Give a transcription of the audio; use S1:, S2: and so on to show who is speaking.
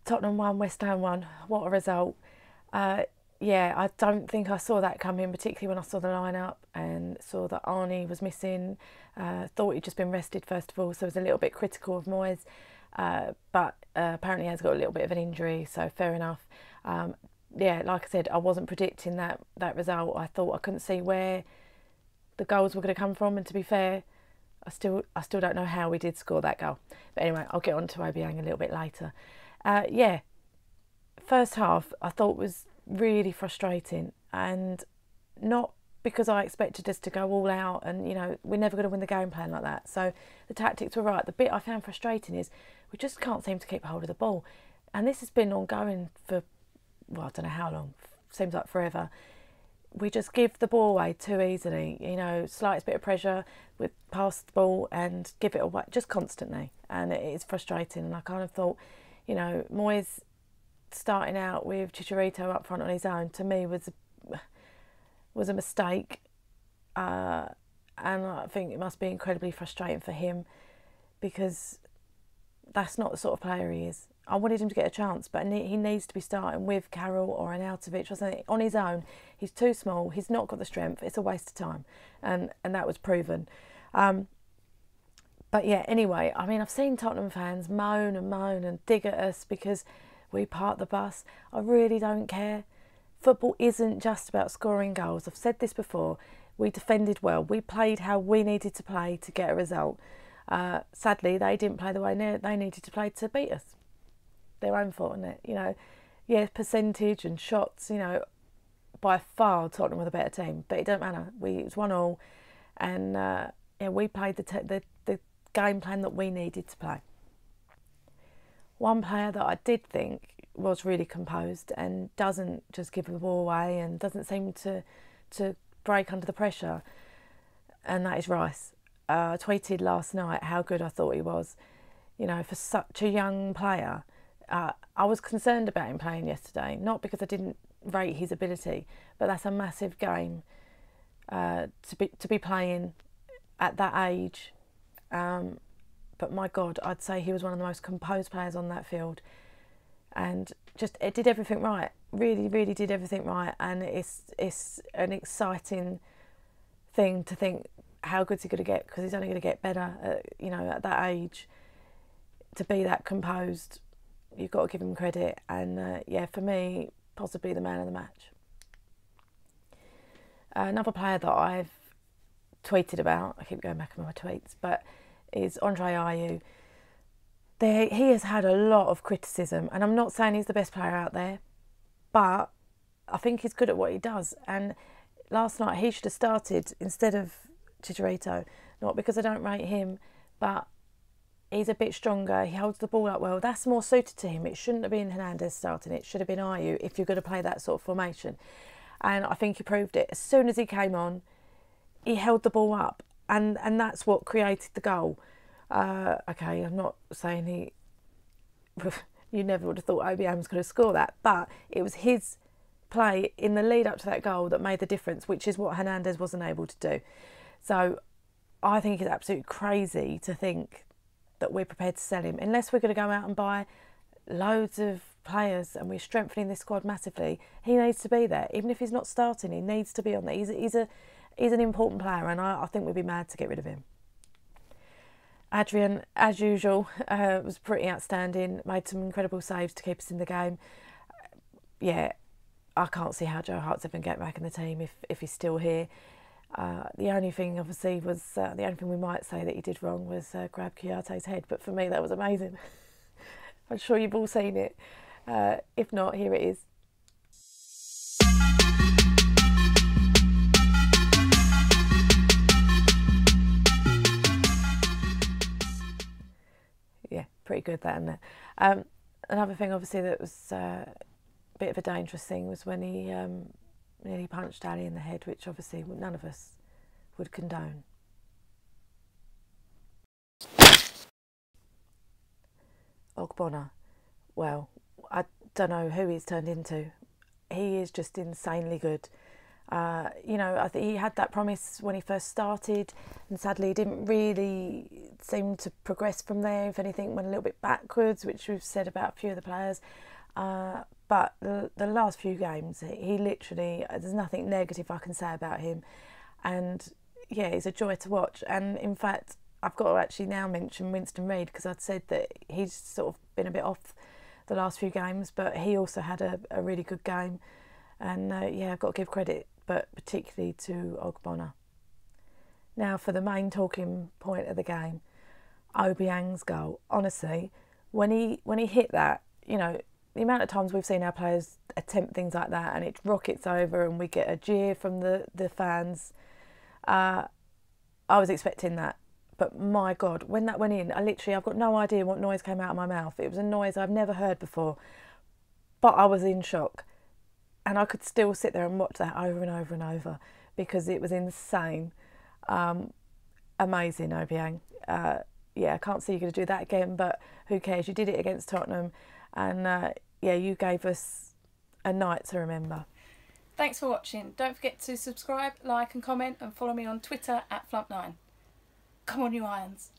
S1: Tottenham 1, West Ham 1. What a result. Yeah, I don't think I saw that coming, particularly when I saw the lineup and saw that Arnie was missing. Thought he'd just been rested first of all, so I was a little bit critical of Moyes. But apparently he has got a little bit of an injury, so fair enough. Yeah, like I said, I wasn't predicting that result. I thought I couldn't see where the goals were going to come from, and to be fair, I still don't know how we did score that goal. But anyway, I'll get on to Obiang a little bit later. Yeah, first half I thought was really frustrating, and not because I expected us to go all out and, you know, we're never going to win the game plan like that. So the tactics were right. The bit I found frustrating is we just can't seem to keep hold of the ball. And this has been ongoing for, well, I don't know how long, seems like forever. We just give the ball away too easily, you know, slightest bit of pressure, we pass the ball and give it away just constantly. And it is frustrating. And I kind of thought, you know, Moyes starting out with Chicharito up front on his own, to me was a mistake, and I think it must be incredibly frustrating for him, because that's not the sort of player he is. I wanted him to get a chance, but he needs to be starting with Carroll or an Arnautovic or something. On his own, he's too small, he's not got the strength, it's a waste of time, and that was proven. But yeah, anyway, I mean, I've seen Tottenham fans moan and dig at us because we parked the bus. I really don't care. Football isn't just about scoring goals. I've said this before. We defended well. We played how we needed to play to get a result. Sadly, they didn't play the way they needed to play to beat us. Their own fault, isn't it? You know, yeah, percentage and shots, you know, by far Tottenham were the better team. But it don't matter. It was 1-1, and yeah, we played the game plan that we needed to play. One player that I did think was really composed and doesn't just give the ball away and doesn't seem to break under the pressure, and that is Rice. I tweeted last night how good I thought he was. You know, for such a young player, I was concerned about him playing yesterday, not because I didn't rate his ability, but that's a massive game to be playing at that age. But my God, I'd say he was one of the most composed players on that field, and just it did everything right. Really, really did everything right, and it's an exciting thing to think how good's he going to get, because he's only going to get better. You know, at that age, to be that composed, you've got to give him credit. And yeah, for me, possibly the man of the match. Another player that I've tweeted about, I keep going back on my tweets, but is Andre Ayew. He has had a lot of criticism, and I'm not saying he's the best player out there, but I think he's good at what he does. And last night he should have started instead of Chicharito, not because I don't rate him, but he's a bit stronger, he holds the ball up well. That's more suited to him. It shouldn't have been Hernandez starting, it should have been Ayew if you're going to play that sort of formation. And I think he proved it. As soon as he came on, he held the ball up, and that's what created the goal. Okay, I'm not saying you never would have thought Obiang was going to score that, but it was his play in the lead up to that goal that made the difference, which is what Hernandez wasn't able to do. So I think it's absolutely crazy to think that we're prepared to sell him unless we're going to go out and buy loads of players and we're strengthening this squad massively. He needs to be there, even if he's not starting. He needs to be on there. He's an important player, and I think we'd be mad to get rid of him. Adrian, as usual, was pretty outstanding. Made some incredible saves to keep us in the game. Yeah, I can't see how Joe Hart's ever going to get back in the team if he's still here. The only thing, obviously, was the only thing we might say that he did wrong was grab Kouyate's head. But for me, that was amazing. I'm sure you've all seen it. If not, here it is. Yeah, pretty good that, isn't it? Another thing, obviously, that was a bit of a dangerous thing was when he nearly punched Ali in the head, which obviously none of us would condone. Ogbonna, well, I don't know who he's turned into. He is just insanely good. You know, I think he had that promise when he first started, and sadly he didn't really seemed to progress from there. If anything, went a little bit backwards, which we've said about a few of the players. But the last few games, he literally, there's nothing negative I can say about him. And yeah, he's a joy to watch. And in fact, I've got to actually now mention Winston Reid, because I'd said that he's sort of been a bit off the last few games, but he also had a really good game. And yeah, I've got to give credit, but particularly to Ogbonna. Now for the main talking point of the game, Obiang's goal. Honestly, when he hit that, you know, the amount of times we've seen our players attempt things like that and it rockets over and we get a jeer from the fans. I was expecting that. But my God, when that went in, I've got no idea what noise came out of my mouth. It was a noise I've never heard before. But I was in shock. And I could still sit there and watch that over and over and over because it was insane. Amazing, Obiang. Yeah, I can't see you going to do that again, but who cares? You did it against Tottenham. And yeah, you gave us a night to remember.
S2: Thanks for watching. Don't forget to subscribe, like and comment and follow me on Twitter @Flump9. Come on, you Irons.